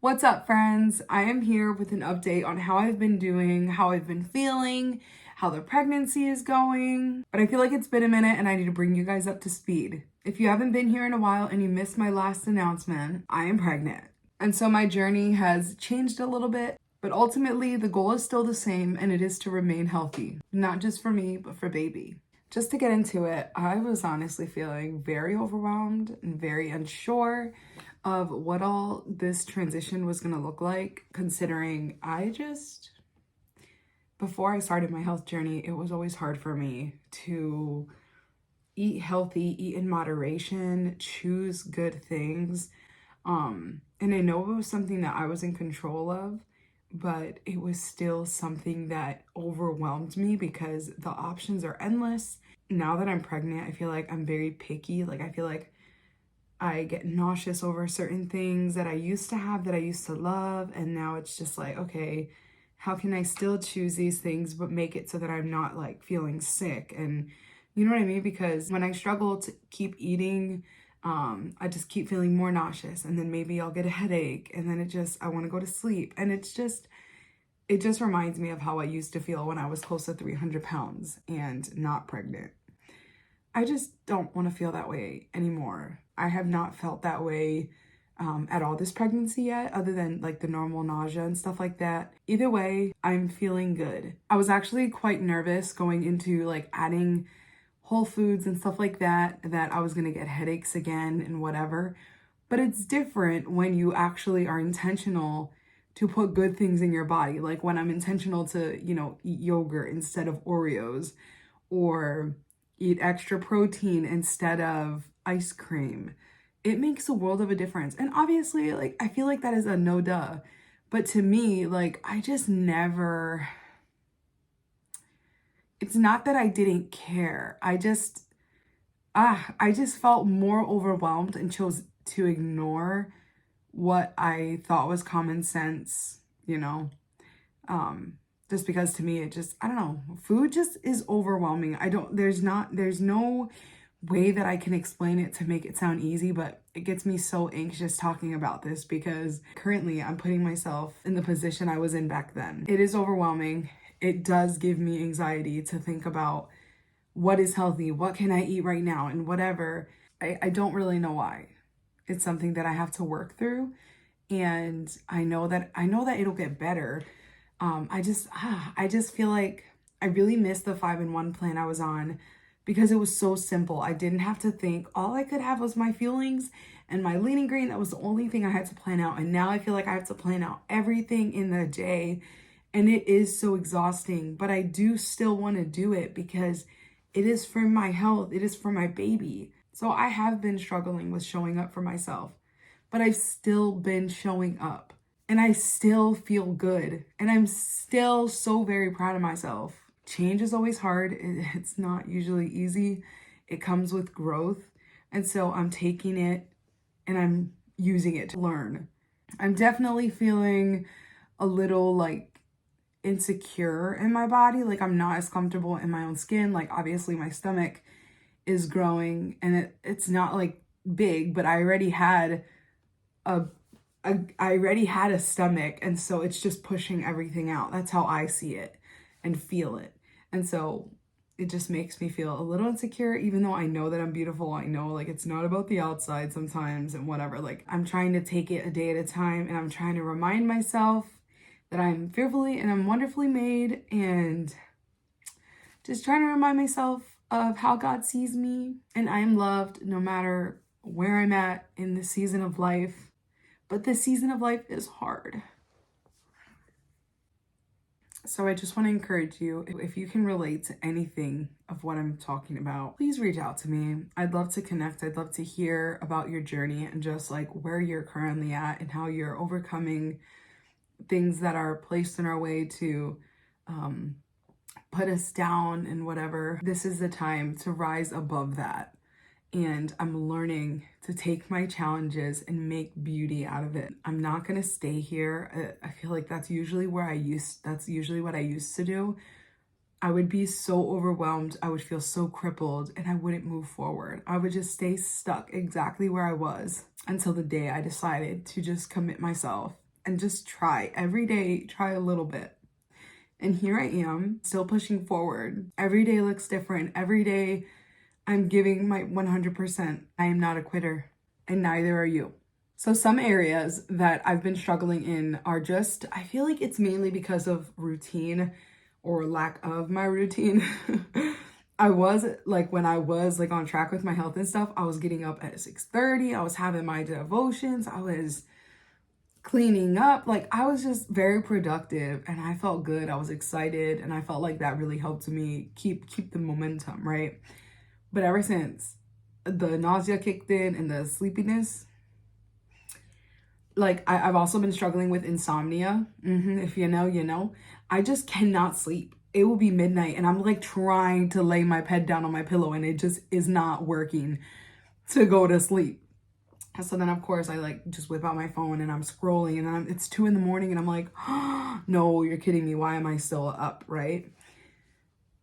What's up, friends? I am here with an update on how I've been doing, how I've been feeling, how the pregnancy is going. But I feel like it's been a minute and I need to bring you guys up to speed. If you haven't been here in a while and you missed my last announcement, I am pregnant. And so my journey has changed a little bit, but ultimately the goal is still the same, and it is to remain healthy, not just for me, but for baby. Just to get into it, I was honestly feeling very overwhelmed and very unsure of what all this transition was going to look like, considering before I started my health journey, it was always hard for me to eat healthy, eat in moderation, choose good things. And I know it was something that I was in control of, but it was still something that overwhelmed me because the options are endless. Now that I'm pregnant, I feel like I'm very picky. Like, I feel like I get nauseous over certain things that I used to have, that I used to love. And now it's just like, okay, how can I still choose these things, but make it so that I'm not like feeling sick? And you know what I mean? Because when I struggle to keep eating, I just keep feeling more nauseous, and then maybe I'll get a headache, and then I want to go to sleep. And it just reminds me of how I used to feel when I was close to 300 pounds and not pregnant. I just don't want to feel that way anymore. I have not felt that way at all this pregnancy yet, other than like the normal nausea and stuff like that. Either way, I'm feeling good. I was actually quite nervous going into like adding Whole Foods and stuff like that I was gonna get headaches again and whatever. But it's different when you actually are intentional to put good things in your body. Like when I'm intentional to, eat yogurt instead of Oreos, or eat extra protein instead of ice cream. It makes a world of a difference. And obviously, like, I feel like that is a no duh. But to me, like, I just never, it's not that I didn't care. I just felt more overwhelmed and chose to ignore what I thought was common sense, just because to me, I don't know, food just is overwhelming. There's no way that I can explain it to make it sound easy, but it gets me so anxious talking about this because currently I'm putting myself in the position I was in back then. It is overwhelming. It does give me anxiety to think about what is healthy, what can I eat right now, and whatever. I don't really know why. It's something that I have to work through, and I know that it'll get better. I just feel like I really missed the 5-in-1 plan I was on because it was so simple. I didn't have to think. All I could have was my feelings and my lean ingredient. That was the only thing I had to plan out. And now I feel like I have to plan out everything in the day. And it is so exhausting, but I do still want to do it because it is for my health. It is for my baby. So I have been struggling with showing up for myself, but I've still been showing up. And I still feel good. And I'm still so very proud of myself. Change is always hard. It's not usually easy. It comes with growth. And so I'm taking it and I'm using it to learn. I'm definitely feeling a little like insecure in my body. Like I'm not as comfortable in my own skin. Like obviously my stomach is growing and it's not like big, but I already had a stomach, and so it's just pushing everything out. That's how I see it and feel it. And so it just makes me feel a little insecure, even though I know that I'm beautiful. I know like it's not about the outside sometimes and whatever. Like I'm trying to take it a day at a time, and I'm trying to remind myself that I'm fearfully and I'm wonderfully made, and just trying to remind myself of how God sees me, and I am loved no matter where I'm at in the season of life. But this season of life is hard. So I just want to encourage you, if you can relate to anything of what I'm talking about, please reach out to me. I'd love to connect. I'd love to hear about your journey and just like where you're currently at and how you're overcoming things that are placed in our way to put us down and whatever. This is the time to rise above that. And I'm learning to take my challenges and make beauty out of it. I'm not gonna stay here. I feel like that's usually what I used to do. I would be so overwhelmed. I would feel so crippled and I wouldn't move forward. I would just stay stuck exactly where I was until the day I decided to just commit myself and just try. Every day, try a little bit. And here I am, still pushing forward. Every day looks different. Every day I'm giving my 100%. I am not a quitter, and neither are you. So some areas that I've been struggling in are just, I feel like it's mainly because of routine or lack of my routine. I was like, when I was like on track with my health and stuff, I was getting up at 6:30. I was having my devotions. I was cleaning up. Like, I was just very productive and I felt good. I was excited and I felt like that really helped me keep the momentum, right? But ever since the nausea kicked in and the sleepiness, like I've also been struggling with insomnia. If you know, you know. I just cannot sleep. It will be midnight and I'm like trying to lay my head down on my pillow and it just is not working to go to sleep. So then, of course, I like just whip out my phone and I'm scrolling and then it's 2 a.m. and I'm like, oh, no, you're kidding me. Why am I still up, right?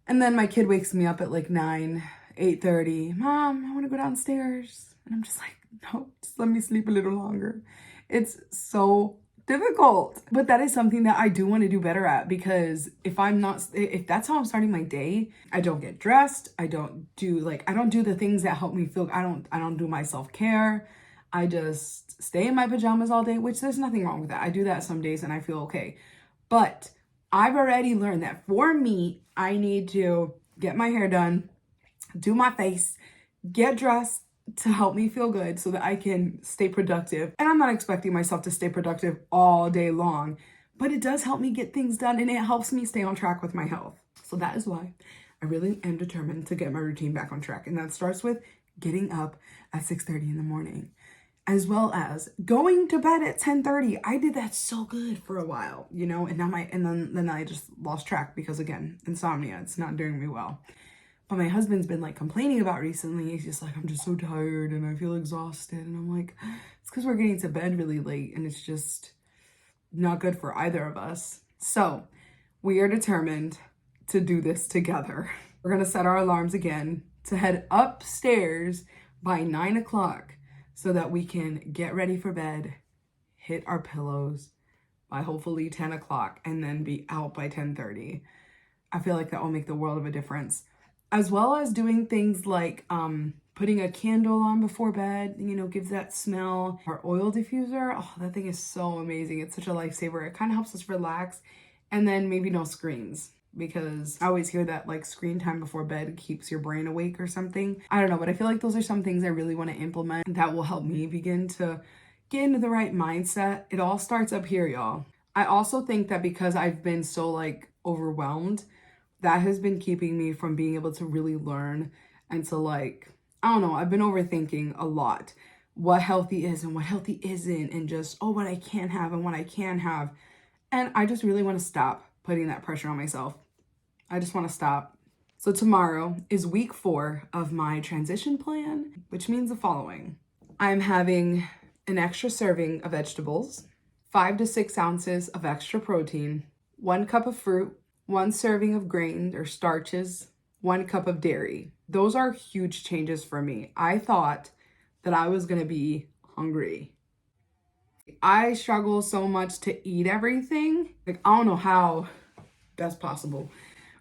And then my kid wakes me up at like 8:30. Mom, I want to go downstairs. And I'm just like, no, just let me sleep a little longer. It's so difficult. But that is something that I do want to do better at, because if that's how I'm starting my day, I don't get dressed. I don't do the things that help me feel. I don't do my self-care. I just stay in my pajamas all day, which there's nothing wrong with that. I do that some days and I feel okay. But I've already learned that for me, I need to get my hair done, do my face, get dressed to help me feel good so that I can stay productive. And I'm not expecting myself to stay productive all day long, but it does help me get things done and it helps me stay on track with my health. So that is why I really am determined to get my routine back on track. And that starts with getting up at 6:30 in the morning, as well as going to bed at 10:30. I did that so good for a while, you know, and now then I just lost track because, again, insomnia, it's not doing me well. But my husband's been like complaining about recently. He's just like, I'm just so tired and I feel exhausted. And I'm like, it's because we're getting to bed really late and it's just not good for either of us. So we are determined to do this together. We're going to set our alarms again to head upstairs by 9 o'clock so that we can get ready for bed, hit our pillows by hopefully 10 o'clock, and then be out by 10:30. I feel like that will make the world of a difference. As well as doing things like putting a candle on before bed, you know, gives that smell. Our oil diffuser, oh, that thing is so amazing. It's such a lifesaver. It kind of helps us relax. And then maybe no screens, because I always hear that like screen time before bed keeps your brain awake or something. I don't know, but I feel like those are some things I really want to implement that will help me begin to get into the right mindset. It all starts up here, y'all. I also think that because I've been so like overwhelmed, that has been keeping me from being able to really learn and to like, I don't know, I've been overthinking a lot what healthy is and what healthy isn't, and just, oh, what I can't have and what I can have. And I just really want to stop putting that pressure on myself. I just want to stop. So tomorrow is week 4 of my transition plan, which means the following. I'm having an extra serving of vegetables, 5 to 6 ounces of extra protein, 1 cup of fruit, 1 serving of grain or starches, 1 cup of dairy. Those are huge changes for me. I thought that I was going to be hungry. I struggle so much to eat everything. Like, I don't know how that's possible,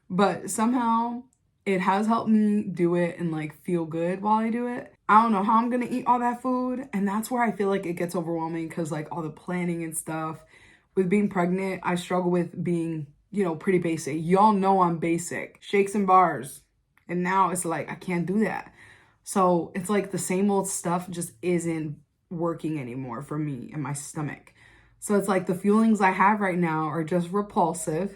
but somehow it has helped me do it and like feel good while I do it. I don't know how I'm going to eat all that food. And that's where I feel like it gets overwhelming, because like all the planning and stuff. With being pregnant, I struggle with being, you know, pretty basic. Y'all know I'm basic. Shakes and bars. And now it's like, I can't do that. So it's like the same old stuff just isn't working anymore for me and my stomach. So it's like the feelings I have right now are just repulsive.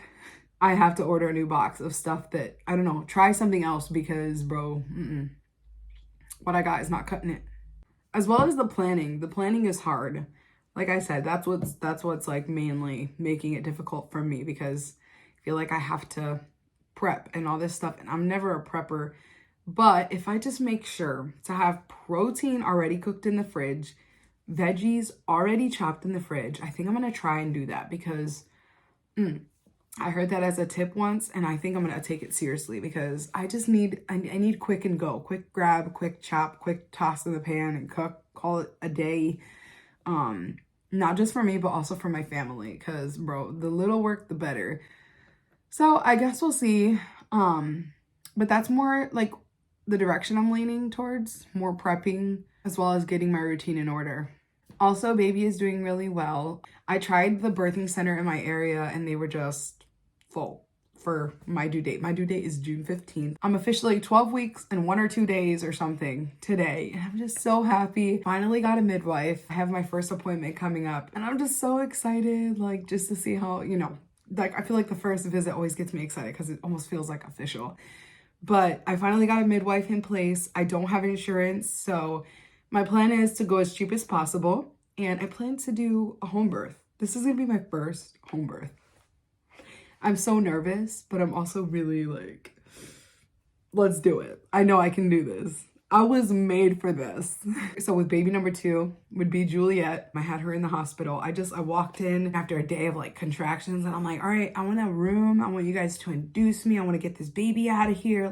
I have to order a new box of stuff that, I don't know, try something else, because bro, what I got is not cutting it. As well as the planning. The planning is hard. Like I said, that's what's like mainly making it difficult for me, because I feel like I have to prep and all this stuff, and I'm never a prepper. But if I just make sure to have protein already cooked in the fridge, veggies already chopped in the fridge, I think I'm going to try and do that, because I heard that as a tip once, and I think I'm going to take it seriously, because I just need, I need quick and go, quick grab, quick chop, quick toss in the pan and cook, call it a day. Not just for me, but also for my family. Because, bro, the little work, the better. So I guess we'll see. But that's more like the direction I'm leaning towards, more prepping as well as getting my routine in order. Also, baby is doing really well. I tried the birthing center in my area and they were just full for my due date. My due date is June 15th. I'm officially 12 weeks and 1 or 2 days or something today. And I'm just so happy. Finally got a midwife. I have my first appointment coming up and I'm just so excited, like just to see how, you know, like I feel like the first visit always gets me excited because it almost feels like official. But I finally got a midwife in place. I don't have insurance, so my plan is to go as cheap as possible. And I plan to do a home birth. This is gonna be my first home birth. I'm so nervous, but I'm also really like, let's do it. I know I can do this. I was made for this. So with baby number 2 would be Juliet. I had her in the hospital. I walked in after a day of like contractions and I'm like, all right, I want a room. I want you guys to induce me. I want to get this baby out of here.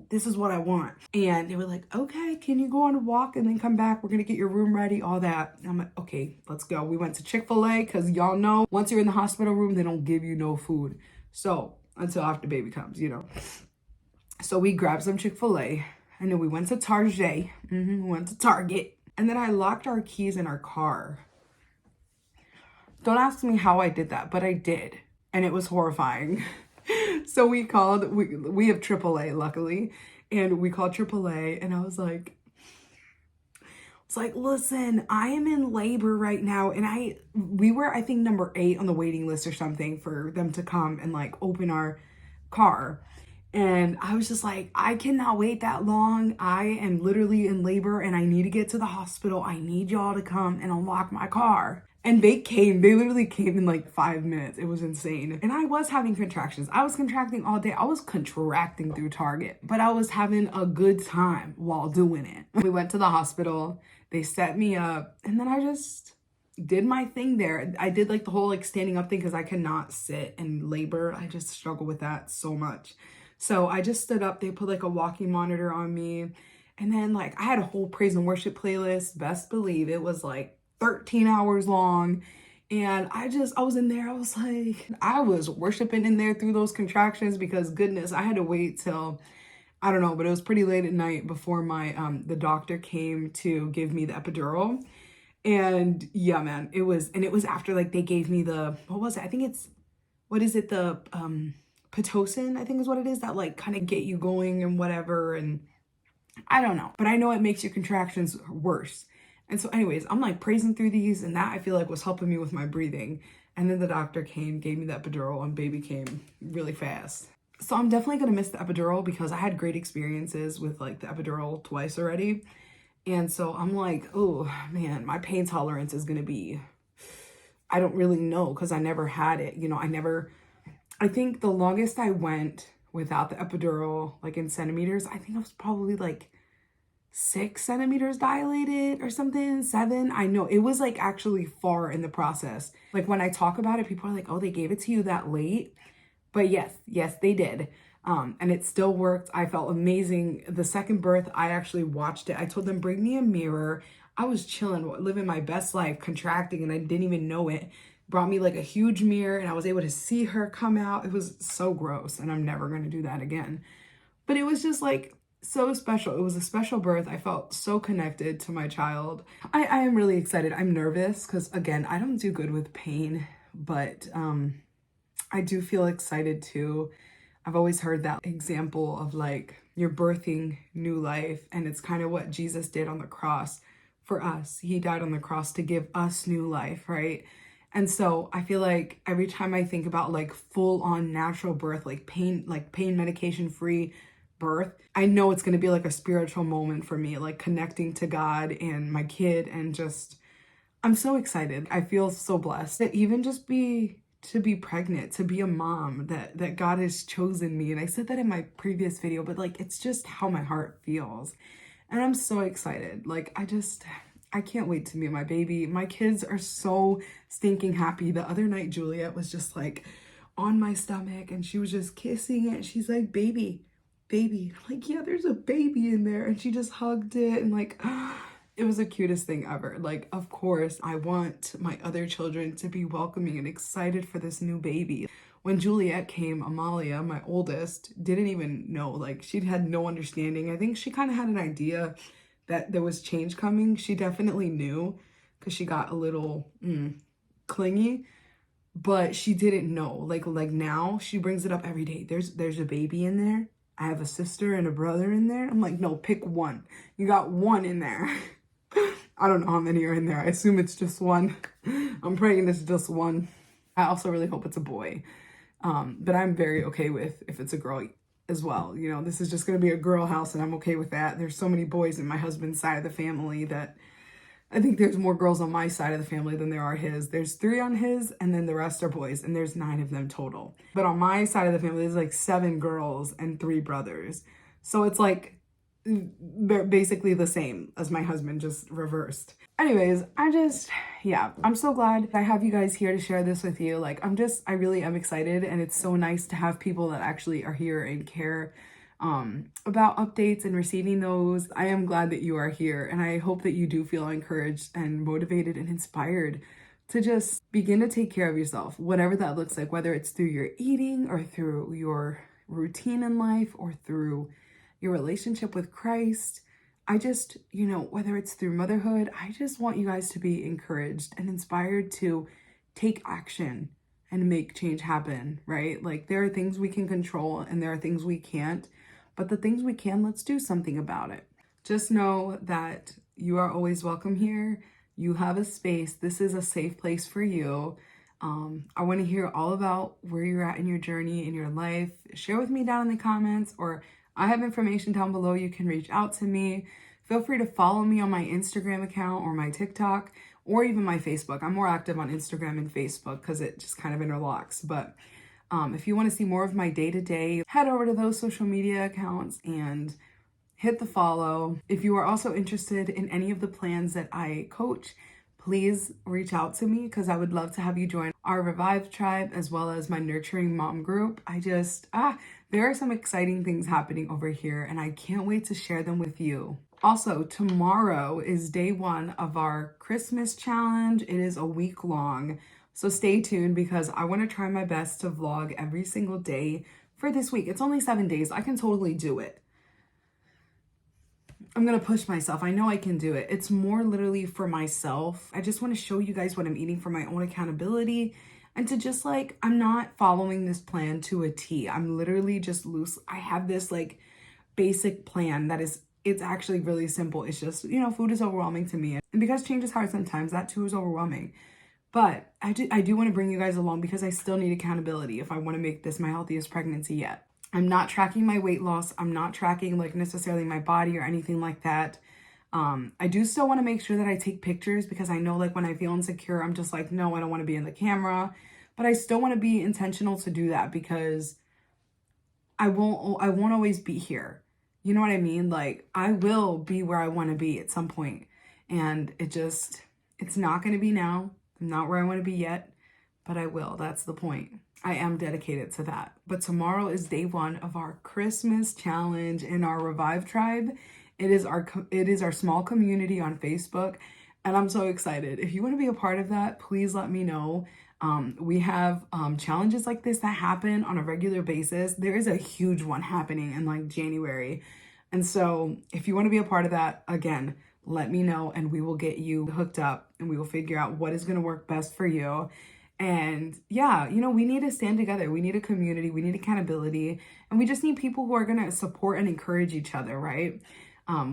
This is what I want. And they were like, okay, can you go on a walk and then come back? We're going to get your room ready, all that. And I'm like, okay, let's go. We went to Chick-fil-A because y'all know once you're in the hospital room, they don't give you no food. So until after baby comes, you know. So we grabbed some Chick-fil-A. And then we went to Target. We went to Target. And then I locked our keys in our car. Don't ask me how I did that, but I did. And it was horrifying. So we have AAA, luckily. And we called AAA and I was like, listen, I am in labor right now. And we were, I think, number 8 on the waiting list or something for them to come and like open our car. And I was just like, I cannot wait that long. I am literally in labor and I need to get to the hospital. I need y'all to come and unlock my car. And they literally came in like 5 minutes. It was insane. And I was having contractions. I was contracting all day. I was contracting through Target, but I was having a good time while doing it. We went to the hospital. They set me up and then I just did my thing there. I did like the whole like standing up thing because I cannot sit in labor. I just struggle with that so much. So I just stood up. They put like a walking monitor on me. And then like I had a whole praise and worship playlist. Best believe it was like 13 hours long. And I was in there. I was worshiping in there through those contractions because goodness, I had to wait till, I don't know, but it was pretty late at night before the doctor came to give me the epidural. And yeah, man, it was after like they gave me the, what was it? I think it's, what is it? The, Pitocin, I think is what it is, that like kind of get you going and whatever. And I don't know, but I know it makes your contractions worse. And so anyways, I'm like praising through these and that I feel like was helping me with my breathing. And then the doctor came, gave me the epidural and baby came really fast. So I'm definitely going to miss the epidural because I had great experiences with like the epidural twice already. And so I'm like, oh man, my pain tolerance is going to be, I don't really know because I never had it. You know, I think the longest I went without the epidural, like in centimeters, I think I was probably like 6 centimeters dilated or something, 7. I know it was like actually far in the process. Like when I talk about it, people are like, oh, they gave it to you that late. But yes, they did. And it still worked. I felt amazing. The second birth, I actually watched it. I told them, bring me a mirror. I was chilling, living my best life, contracting, and I didn't even know it. Brought me like a huge mirror and I was able to see her come out. It was so gross and I'm never going to do that again. But it was just like so special. It was a special birth. I felt so connected to my child. I am really excited. I'm nervous because again, I don't do good with pain, but I do feel excited too. I've always heard that example of like you're birthing new life and it's kind of what Jesus did on the cross for us. He died on the cross to give us new life, right? And so I feel like every time I think about like full on natural birth, like pain medication free birth, I know it's going to be like a spiritual moment for me, like connecting to God and my kid. And just, I'm so excited. I feel so blessed that even just to be pregnant, to be a mom, that God has chosen me. And I said that in my previous video, but like, it's just how my heart feels. And I'm so excited. Like, I can't wait to meet my baby. My kids are so stinking happy. The other night, Juliet was just like on my stomach and she was just kissing it. She's like, baby. I'm like, yeah, there's a baby in there. And she just hugged it and like, It was the cutest thing ever. Like, of course, I want my other children to be welcoming and excited for this new baby. When Juliet came, Amalia, my oldest, didn't even know. Like, she had no understanding. I think she kind of had an idea that there was change coming. She definitely knew because she got a little clingy, but she didn't know. Like now, she brings it up every day. There's a baby in there. I have a sister and a brother in there. I'm like, no, pick one. You got one in there. I don't know how many are in there. I assume it's just one. I'm praying it's just one. I also really hope it's a boy. But I'm very okay with if it's a girl as well. You know, this is just going to be a girl house and I'm okay with that. There's so many boys in my husband's side of the family that I think there's more girls on my side of the family than there are his. There's 3 on his and then the rest are boys and there's 9 of them total. But on my side of the family, there's like 7 girls and 3 brothers. So it's like they're basically the same as my husband, just reversed. Anyways, I'm so glad I have you guys here to share this with you. Like, I really am excited, and it's so nice to have people that actually are here and care about updates and receiving those. I am glad that you are here, and I hope that you do feel encouraged and motivated and inspired to just begin to take care of yourself, whatever that looks like, whether it's through your eating or through your routine in life or through your relationship with Christ. I just, whether it's through motherhood, I just want you guys to be encouraged and inspired to take action and make change happen, right? Like, there are things we can control and there are things we can't, but the things we can, let's do something about it. Just know that you are always welcome here. You have a space. This is a safe place for you. I want to hear all about where you're at in your journey, in your life. Share with me down in the comments, or I have information down below. You can reach out to me. Feel free to follow me on my Instagram account or my TikTok or even my Facebook. I'm more active on Instagram and Facebook because it just kind of interlocks. But if you want to see more of my day-to-day, head over to those social media accounts and hit the follow. If you are also interested in any of the plans that I coach, please reach out to me because I would love to have you join our Revive tribe as well as my Nurturing Mom group. There are some exciting things happening over here and I can't wait to share them with you. Also, tomorrow is day 1 of our Christmas challenge. It is a week long, so stay tuned because I want to try my best to vlog every single day for this week. It's only 7 days. I can totally do it. I'm going to push myself. I know I can do it. It's more literally for myself. I just want to show you guys what I'm eating for my own accountability and to just I'm not following this plan to a T. I'm literally just loose. I have this basic plan that it's actually really simple. It's just, food is overwhelming to me. And because change is hard sometimes, that too is overwhelming. But I do want to bring you guys along because I still need accountability if I want to make this my healthiest pregnancy yet. I'm not tracking my weight loss. I'm not tracking necessarily my body or anything like that. I do still want to make sure that I take pictures because I know when I feel insecure, I'm just no, I don't want to be in the camera. But I still want to be intentional to do that because I won't always be here. You know what I mean? I will be where I want to be at some point. And it's not going to be now. I'm not where I want to be yet, but I will. That's the point. I am dedicated to that. But tomorrow is day 1 of our Christmas challenge in our Revive tribe. It is our small community on Facebook, and I'm so excited. If you want to be a part of that, please let me know. We have challenges like this that happen on a regular basis. There is a huge one happening in January. And so if you want to be a part of that, again, let me know and we will get you hooked up and we will figure out what is going to work best for you. And yeah, we need to stand together. We need a community. We need accountability. And we just need people who are going to support and encourage each other, right?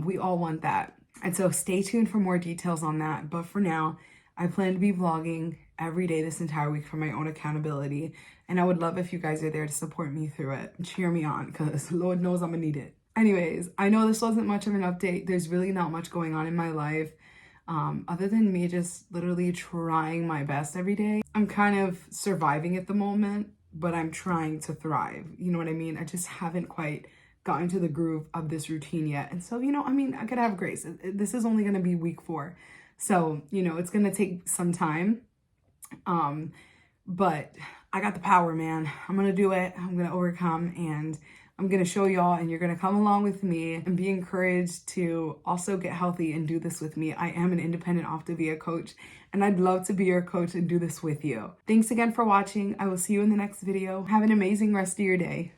We all want that. And so stay tuned for more details on that. But for now, I plan to be vlogging every day this entire week for my own accountability. And I would love if you guys are there to support me through it and cheer me on because Lord knows I'm going to need it. Anyways, I know this wasn't much of an update. There's really not much going on in my life. Other than me just literally trying my best every day. I'm kind of surviving at the moment, but I'm trying to thrive. You know what I mean? I just haven't quite gotten to the groove of this routine yet. And so, I could have grace. This is only going to be week 4. So, it's going to take some time. But I got the power, man. I'm going to do it. I'm going to overcome. And I'm going to show y'all, and you're going to come along with me and be encouraged to also get healthy and do this with me. I am an independent Optavia coach, and I'd love to be your coach and do this with you. Thanks again for watching. I will see you in the next video. Have an amazing rest of your day.